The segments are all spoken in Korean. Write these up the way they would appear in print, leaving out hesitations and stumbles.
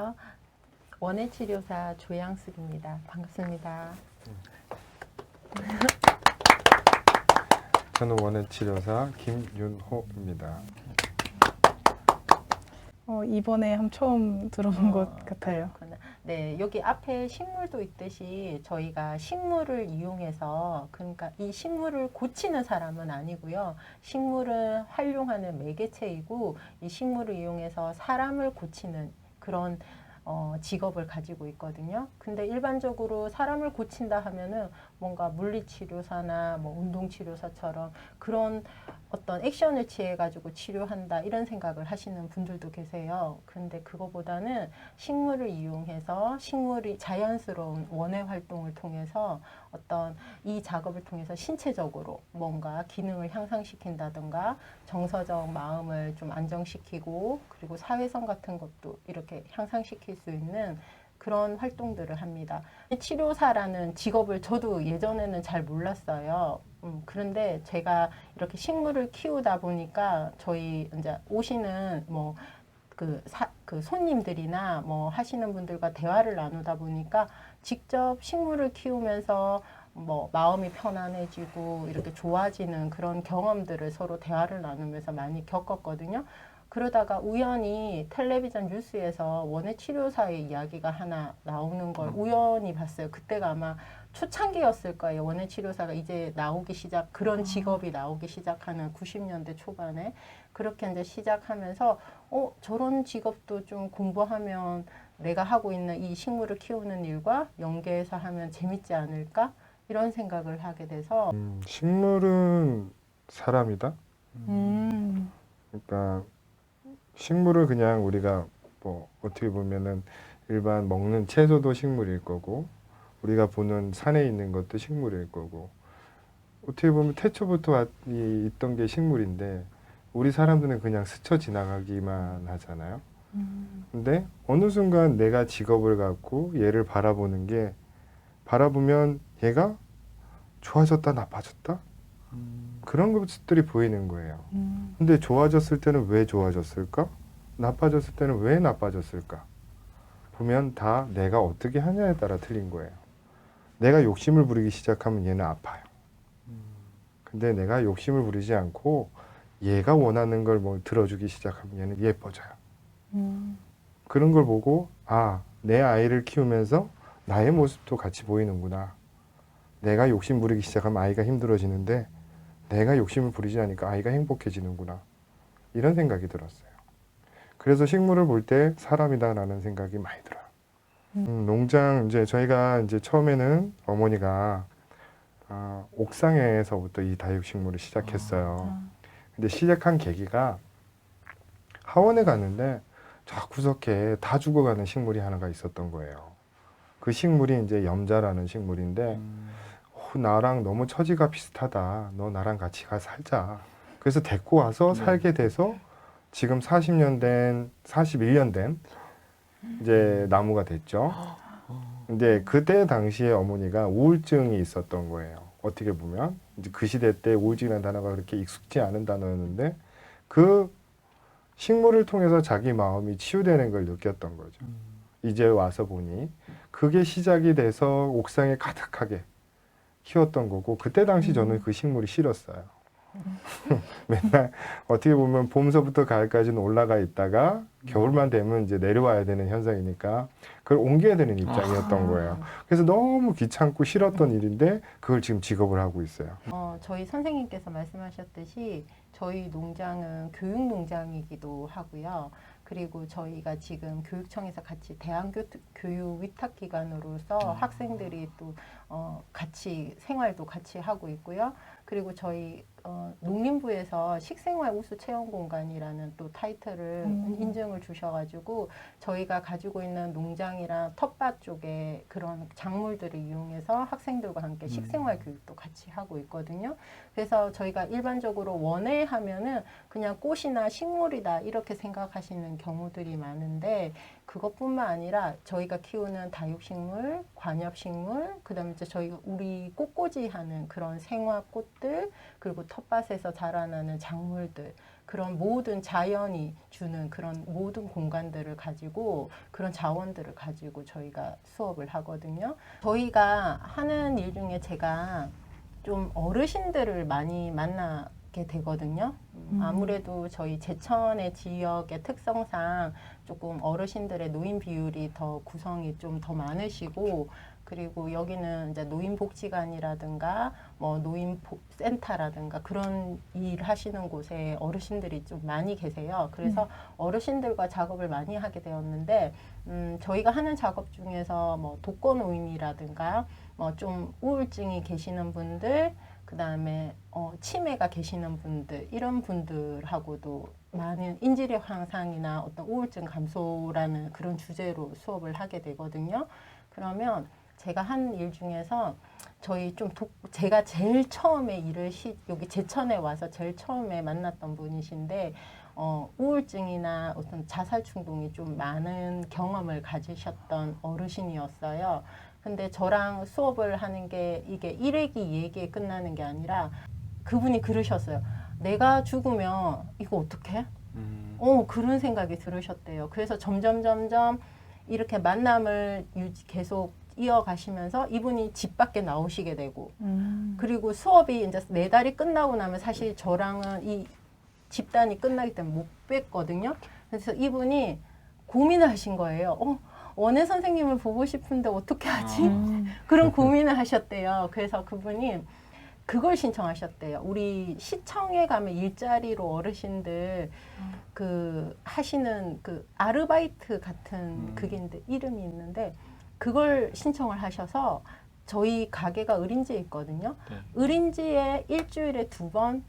안녕하세요. 원예치료사 조양숙입니다. 반갑습니다. 저는 원예치료사 김윤호입니다. 이번에 처음 들어본 것 같아요. 그렇구나. 네, 여기 앞에 식물도 있듯이 저희가 식물을 이용해서, 그러니까 이 식물을 고치는 사람은 아니고요. 식물을 활용하는 매개체이고, 이 식물을 이용해서 사람을 고치는 그런 직업을 가지고 있거든요. 근데 일반적으로 사람을 고친다 하면은 뭔가 물리치료사나 뭐 운동치료사처럼 그런 어떤 액션을 취해가지고 치료한다 이런 생각을 하시는 분들도 계세요. 근데 그거보다는 식물을 이용해서 식물이 자연스러운 원예 활동을 통해서 어떤 이 작업을 통해서 신체적으로 뭔가 기능을 향상시킨다든가 정서적 마음을 좀 안정시키고 그리고 사회성 같은 것도 이렇게 향상시킬 수 있는 그런 활동들을 합니다. 치료사라는 직업을 저도 예전에는 잘 몰랐어요. 그런데 제가 이렇게 식물을 키우다 보니까 저희 이제 오시는 뭐 그 손님들이나 뭐 하시는 분들과 대화를 나누다 보니까 직접 식물을 키우면서 뭐 마음이 편안해지고 이렇게 좋아지는 그런 경험들을 서로 대화를 나누면서 많이 겪었거든요. 그러다가 우연히 텔레비전 뉴스에서 원예치료사의 이야기가 하나 나오는 걸 우연히 봤어요. 그때가 아마 초창기였을 거예요. 원예치료사가 이제 그런 직업이 나오기 시작하는 90년대 초반에 그렇게 이제 시작하면서 저런 직업도 좀 공부하면 내가 하고 있는 이 식물을 키우는 일과 연계해서 하면 재밌지 않을까? 이런 생각을 하게 돼서 식물은 사람이다. 그러니까 식물을 그냥 우리가 뭐 어떻게 보면은 일반 먹는 채소도 식물일 거고 우리가 보는 산에 있는 것도 식물일 거고 어떻게 보면 태초부터 있던 게 식물인데 우리 사람들은 그냥 스쳐 지나가기만 하잖아요. 근데 어느 순간 내가 직업을 갖고 얘를 바라보면 얘가 좋아졌다 나빠졌다 그런 것들이 보이는 거예요. 근데 좋아졌을 때는 왜 좋아졌을까? 나빠졌을 때는 왜 나빠졌을까? 보면 다 내가 어떻게 하냐에 따라 틀린 거예요. 내가 욕심을 부리기 시작하면 얘는 아파요. 근데 내가 욕심을 부리지 않고 얘가 원하는 걸 뭐 들어주기 시작하면 얘는 예뻐져요. 그런 걸 보고 내 아이를 키우면서 나의 모습도 같이 보이는구나. 내가 욕심 부리기 시작하면 아이가 힘들어지는데 내가 욕심을 부리지 않으니까 아이가 행복해지는구나. 이런 생각이 들었어요. 그래서 식물을 볼 때 사람이다라는 생각이 많이 들어요. 농장 저희가 처음에는 어머니가 옥상에서부터 이 다육식물을 시작했어요. 근데 시작한 계기가 하원에 갔는데 저 구석에 다 죽어가는 식물이 하나가 있었던 거예요. 그 식물이 염자라는 식물인데 나랑 너무 처지가 비슷하다. 너 나랑 같이 살자. 그래서 데리고 와서 살게 돼서 지금 41년 된 나무가 됐죠. 근데 그때 당시에 어머니가 우울증이 있었던 거예요. 어떻게 보면 그 시대 때 우울증이라는 단어가 그렇게 익숙지 않은 단어였는데 그 식물을 통해서 자기 마음이 치유되는 걸 느꼈던 거죠. 이제 와서 보니 그게 시작이 돼서 옥상에 가득하게 키웠던 거고 그때 당시 저는 그 식물이 싫었어요. 맨날 어떻게 보면 봄서부터 가을까지는 올라가 있다가 겨울만 되면 내려와야 되는 현상이니까 그걸 옮겨야 되는 입장이었던 거예요. 그래서 너무 귀찮고 싫었던 일인데 그걸 지금 직업을 하고 있어요. 저희 선생님께서 말씀하셨듯이 저희 농장은 교육 농장이기도 하고요. 그리고 저희가 지금 교육청에서 같이 대안교육 위탁기관으로서 학생들이 또 같이 생활도 같이 하고 있고요. 그리고 저희 농림부에서 식생활 우수 체험 공간이라는 또 타이틀을 인증을 주셔가지고 저희가 가지고 있는 농장이랑 텃밭 쪽에 그런 작물들을 이용해서 학생들과 함께 식생활 교육도 같이 하고 있거든요. 그래서 저희가 일반적으로 원예하면은 그냥 꽃이나 식물이다 이렇게 생각하시는 경우들이 많은데 그것뿐만 아니라 저희가 키우는 다육식물, 관엽식물, 그다음에 저희가 우리 꽃꽂이 하는 그런 생화꽃들, 그리고 텃밭에서 자라나는 작물들, 그런 모든 자연이 주는 그런 모든 공간들을 가지고 그런 자원들을 가지고 저희가 수업을 하거든요. 저희가 하는 일 중에 제가 좀 어르신들을 많이 만나게 되거든요. 아무래도 저희 제천의 지역의 특성상 조금 어르신들의 노인 비율이 더 구성이 좀 더 많으시고, 그리고 여기는 이제 노인복지관이라든가 뭐 노인센터라든가 그런 일 하시는 곳에 어르신들이 좀 많이 계세요. 그래서 어르신들과 작업을 많이 하게 되었는데, 저희가 하는 작업 중에서 뭐 독거노인이라든가 뭐 좀 우울증이 계시는 분들, 그 다음에 치매가 계시는 분들, 이런 분들하고도 많은 인지력 향상이나 어떤 우울증 감소라는 그런 주제로 수업을 하게 되거든요. 그러면 제가 한 일 중에서 저희 좀 제가 제일 처음에 여기 제천에 와서 제일 처음에 만났던 분이신데, 우울증이나 어떤 자살 충동이 좀 많은 경험을 가지셨던 어르신이었어요. 근데 저랑 수업을 하는 게 이게 일회기 얘기에 끝나는 게 아니라 그분이 그러셨어요. 내가 죽으면 이거 어떡해? 그런 생각이 들으셨대요. 그래서 점점 이렇게 만남을 계속 이어가시면서 이분이 집 밖에 나오시게 되고, 그리고 수업이 이제 4달이 끝나고 나면 사실 저랑은 이 집단이 끝나기 때문에 못 뵀거든요. 그래서 이분이 고민을 하신 거예요. 원혜 선생님을 보고 싶은데 어떻게 하지? 그런 고민을 하셨대요. 그래서 그분이 그걸 신청하셨대요. 우리 시청에 가면 일자리로 어르신들 그 하시는 그 아르바이트 같은 그게 있는데 이름이 있는데, 그걸 신청을 하셔서 저희 가게가 의린지에 있거든요. 네. 의린지에 일주일에 2번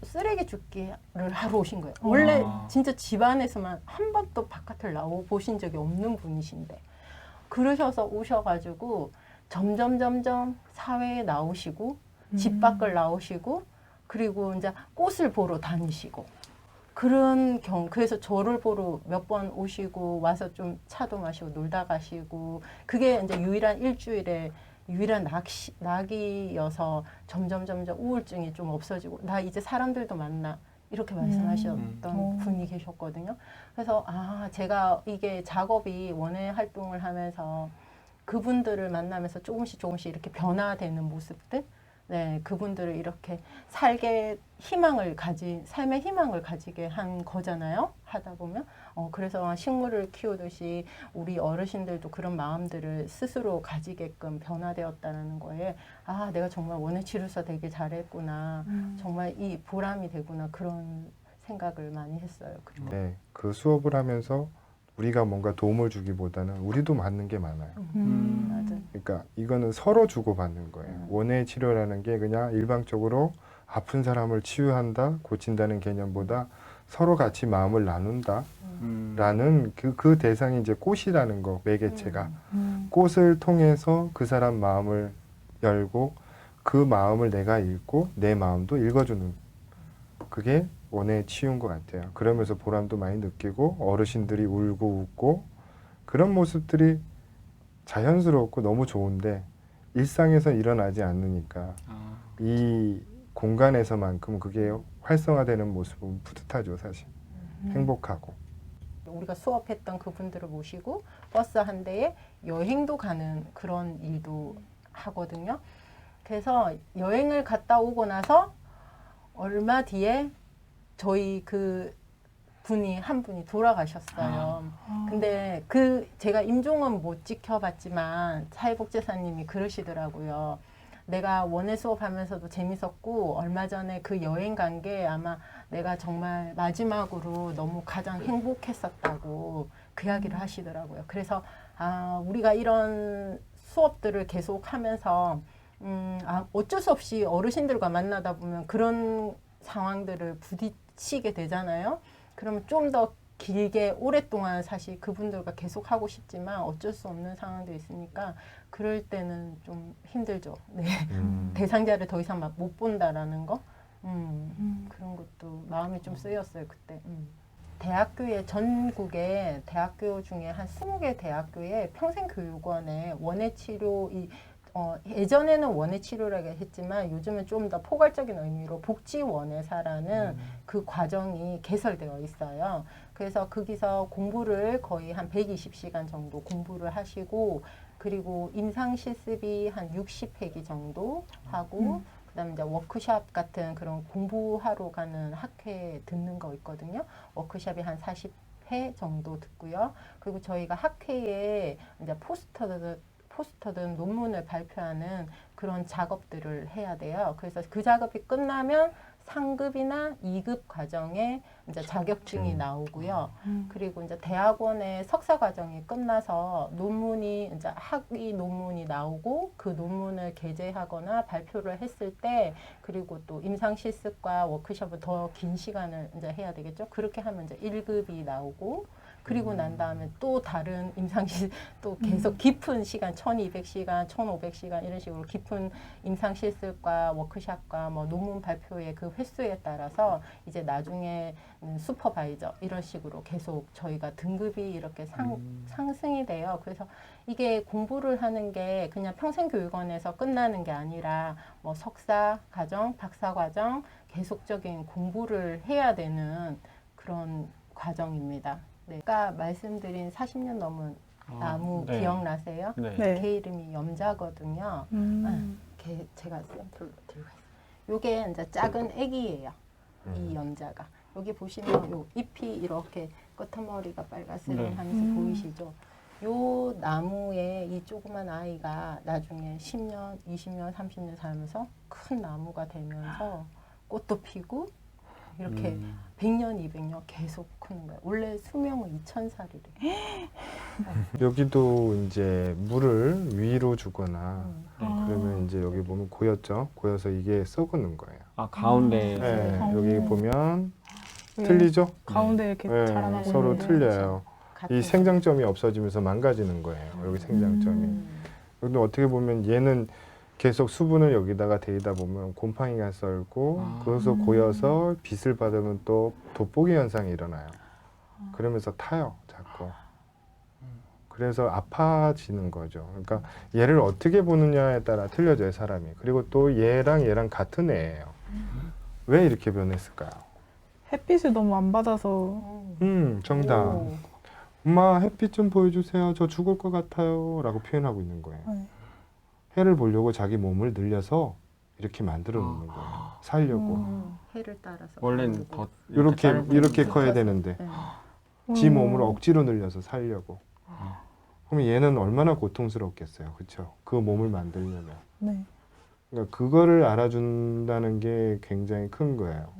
쓰레기 줍기를 하러 오신 거예요. 원래 진짜 집안에서만 한 번도 바깥을 나오 보신 적이 없는 분이신데, 그러셔서 오셔가지고 점점 사회에 나오시고 집 밖을 나오시고, 그리고 이제 꽃을 보러 다니시고, 그래서 저를 보러 몇 번 오시고 와서 좀 차도 마시고 놀다 가시고, 그게 이제 일주일에 유일한 낙이어서 점점 우울증이 좀 없어지고, 나 이제 사람들도 만나, 이렇게 말씀하셨던 분이 계셨거든요. 그래서 제가 이게 작업이 원예 활동을 하면서 그분들을 만나면서 조금씩 이렇게 변화되는 모습들, 네, 그분들을 이렇게 삶의 희망을 가지게 한 거잖아요. 하다 보면. 그래서 식물을 키우듯이 우리 어르신들도 그런 마음들을 스스로 가지게끔 변화되었다는 거에, 내가 정말 원예치료사 되길 잘했구나. 정말 이 보람이 되구나. 그런 생각을 많이 했어요. 네, 그 수업을 하면서 우리가 뭔가 도움을 주기보다는 우리도 맞는 게 많아요. 맞아. 그러니까 이거는 서로 주고받는 거예요. 원예 치료라는 게 그냥 일방적으로 아픈 사람을 치유한다, 고친다는 개념보다 서로 같이 마음을 나눈다 라는 그 대상이 이제 꽃이라는 거, 매개체가. 꽃을 통해서 그 사람 마음을 열고 그 마음을 내가 읽고 내 마음도 읽어주는, 그게 원예 치유인 것 같아요. 그러면서 보람도 많이 느끼고 어르신들이 울고 웃고 그런 모습들이 자연스럽고 너무 좋은데 일상에서 일어나지 않으니까 이 공간에서만큼 그게 활성화되는 모습은 뿌듯하죠, 사실. 행복하고. 우리가 수업했던 그분들을 모시고 버스 한 대에 여행도 가는 그런 일도 하거든요. 그래서 여행을 갔다 오고 나서 얼마 뒤에 저희 한 분이 돌아가셨어요. 근데 제가 임종은 못 지켜봤지만 사회복지사님이 그러시더라고요. 내가 원예 수업하면서도 재밌었고 얼마 전에 그 여행 간 게 아마 내가 정말 마지막으로 너무 가장 행복했었다고 그 이야기를 하시더라고요. 그래서 우리가 이런 수업들을 계속 하면서 어쩔 수 없이 어르신들과 만나다 보면 그런 상황들을 부딪히게 되잖아요. 그러면 좀 더 길게 오랫동안 사실 그분들과 계속 하고 싶지만 어쩔 수 없는 상황도 있으니까 그럴 때는 좀 힘들죠. 네. 대상자를 더 이상 못 본다라는 거. 그런 것도 마음이 좀 쓰였어요, 그때. 대학교에 전국에 대학교 중에 한 20개 대학교에 평생교육원에 원예치료 예전에는 원예 치료라고 했지만 요즘은 좀 더 포괄적인 의미로 복지원예사라는 그 과정이 개설되어 있어요. 그래서 거기서 공부를 거의 한 120시간 정도 공부를 하시고 그리고 임상 실습이 한 60회기 정도 하고 그다음에 이제 워크숍 같은 그런 공부하러 가는 학회 듣는 거 있거든요. 워크숍이 한 40회 정도 듣고요. 그리고 저희가 학회에 이제 포스터든 논문을 발표하는 그런 작업들을 해야 돼요. 그래서 그 작업이 끝나면 상급이나 2급 과정에 이제 자격증이 나오고요. 그리고 이제 대학원의 석사 과정이 끝나서 논문이 이제 학위 논문이 나오고 그 논문을 게재하거나 발표를 했을 때 그리고 또 임상 실습과 워크숍을 더 긴 시간을 이제 해야 되겠죠. 그렇게 하면 이제 1급이 나오고 그리고 난 다음에 또 다른 임상실 또 계속 깊은 시간 1200시간, 1500시간 이런 식으로 깊은 임상 실습과 워크숍과 뭐 논문 발표의 그 횟수에 따라서 이제 나중에 슈퍼바이저 이런 식으로 계속 저희가 등급이 이렇게 상승이 돼요. 그래서 이게 공부를 하는 게 그냥 평생교육원에서 끝나는 게 아니라 뭐 석사 과정, 박사 과정 계속적인 공부를 해야 되는 그런 과정입니다. 네. 아까 말씀드린 40년 넘은 나무 네. 기억나세요? 네. 네. 걔 이름이 염자거든요. 걔 제가 샘플로 들고 있어요. 요게 이제 작은 애기예요. 이 염자가. 여기 보시면 요 잎이 이렇게 끄트머리가 빨간스름하면서 보이시죠? 요 나무에 이 조그만 아이가 나중에 10년, 20년, 30년 살면서 큰 나무가 되면서 꽃도 피고 이렇게 100년, 200년 계속 크는 거예요. 원래 수명은 2000살이래요. 여기도 이제 물을 위로 주거나 아. 그러면 이제 여기 보면 고였죠. 고여서 이게 썩는 거예요. 아 가운데 네, 아. 여기 보면 왜 틀리죠? 가운데 이렇게 네, 자라나고 서로 있네요. 틀려요. 같은 이 생장점이 없어지면서 망가지는 거예요. 여기 생장점이. 근데 어떻게 보면 얘는 계속 수분을 여기다가 데이다 보면 곰팡이가 썰고 거기서 고여서 빛을 받으면 또 돋보기 현상이 일어나요. 그러면서 타요, 자꾸. 그래서 아파지는 거죠. 그러니까 얘를 어떻게 보느냐에 따라 틀려져요, 사람이. 그리고 또 얘랑 같은 애예요. 왜 이렇게 변했을까요? 햇빛을 너무 안 받아서 정답. 오. 엄마 햇빛 좀 보여주세요. 저 죽을 것 같아요. 라고 표현하고 있는 거예요. 네. 해를 보려고 자기 몸을 늘려서 이렇게 만들어 놓는 거예요. 살려고. 해를 따라서 원래는 바르고. 더 이렇게 커야 되는데 네. 지 몸을 억지로 늘려서 살려고. 그럼 얘는 얼마나 고통스럽겠어요. 그렇죠? 그 몸을 만들려면. 네. 그러니까 그거를 알아준다는 게 굉장히 큰 거예요.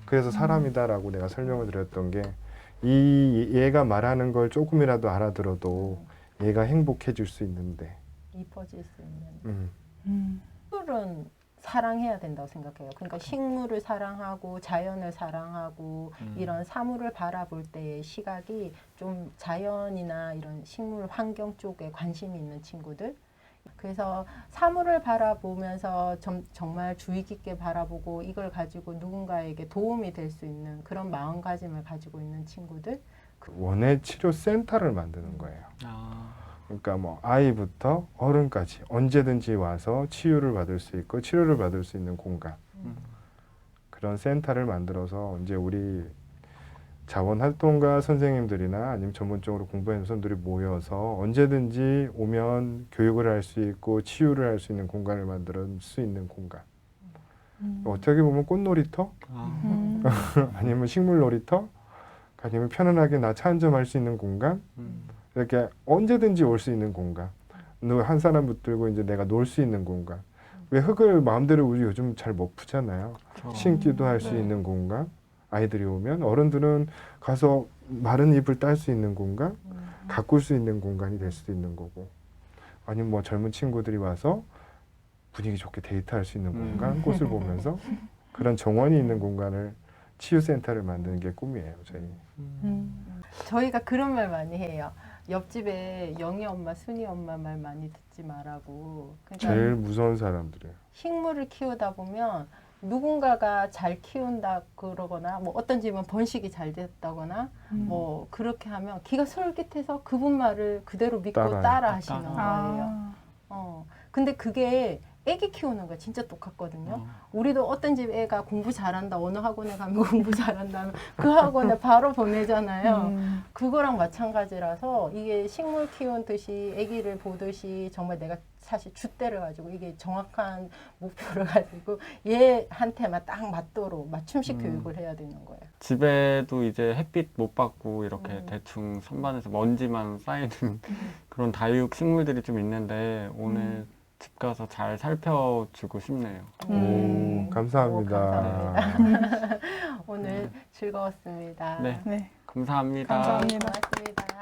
그래서 사람이다라고 내가 설명을 드렸던 게 이 얘가 말하는 걸 조금이라도 알아들어도 얘가 행복해질 수 있는데 이뻐질 수 있는. 음. 식물은 사랑해야 된다고 생각해요. 그러니까 식물을 사랑하고 자연을 사랑하고 이런 사물을 바라볼 때의 시각이 좀 자연이나 이런 식물 환경 쪽에 관심이 있는 친구들. 그래서 사물을 바라보면서 정말 주의 깊게 바라보고 이걸 가지고 누군가에게 도움이 될 수 있는 그런 마음가짐을 가지고 있는 친구들. 원예 치료 센터를 만드는 거예요. 아, 그러니까 뭐 아이부터 어른까지 언제든지 와서 치유를 받을 수 있고 치료를 받을 수 있는 공간. 그런 센터를 만들어서 이제 우리 자원활동가 선생님들이나 아니면 전문적으로 공부하는 선생님들이 모여서 언제든지 오면 교육을 할 수 있고 치유를 할 수 있는 공간을 만들 수 있는 공간. 어떻게 보면 꽃놀이터? 아니면 식물놀이터? 아니면 편안하게 나 차 한잔 할 수 있는 공간? 이렇게 언제든지 올 수 있는 공간. 한 사람 붙들고 이제 내가 놀 수 있는 공간. 왜 흙을 마음대로 우리 요즘 잘 못 푸잖아요. 심기도 할 수 네. 있는 공간. 아이들이 오면 어른들은 가서 마른 잎을 딸 수 있는 공간, 가꿀 수 있는 공간이 될 수도 있는 거고, 아니면 뭐 젊은 친구들이 와서 분위기 좋게 데이트할 수 있는 공간, 꽃을 보면서 그런 정원이 있는 공간을 치유센터를 만드는 게 꿈이에요, 저희. 저희가 그런 말 많이 해요. 옆집에 영희 엄마, 순이 엄마 말 많이 듣지 말라고. 그러니까 제일 무서운 사람들이에요. 식물을 키우다 보면 누군가가 잘 키운다 그러거나 뭐 어떤 집은 번식이 잘 됐다거나 뭐 그렇게 하면 기가 솔깃해서 그분 말을 그대로 믿고 따라요. 따라 하시는 거예요. 아. 근데 그게 애기 키우는 거 진짜 똑같거든요. 우리도 어떤 집 애가 공부 잘한다, 어느 학원에 가면 공부 잘한다 하면 그 학원에 바로 보내잖아요. 그거랑 마찬가지라서 이게 식물 키우듯이 애기를 보듯이 정말 내가 사실 줏대를 가지고 이게 정확한 목표를 가지고 얘한테만 딱 맞도록 맞춤식 교육을 해야 되는 거예요. 집에도 이제 햇빛 못 받고 이렇게 대충 선반에서 먼지만 쌓이는 그런 다육 식물들이 좀 있는데 오늘 집 가서 잘 살펴주고 싶네요. 오, 감사합니다. 감사합니다. 오늘 즐거웠습니다. 네. 네. 감사합니다. 감사합니다. 고맙습니다.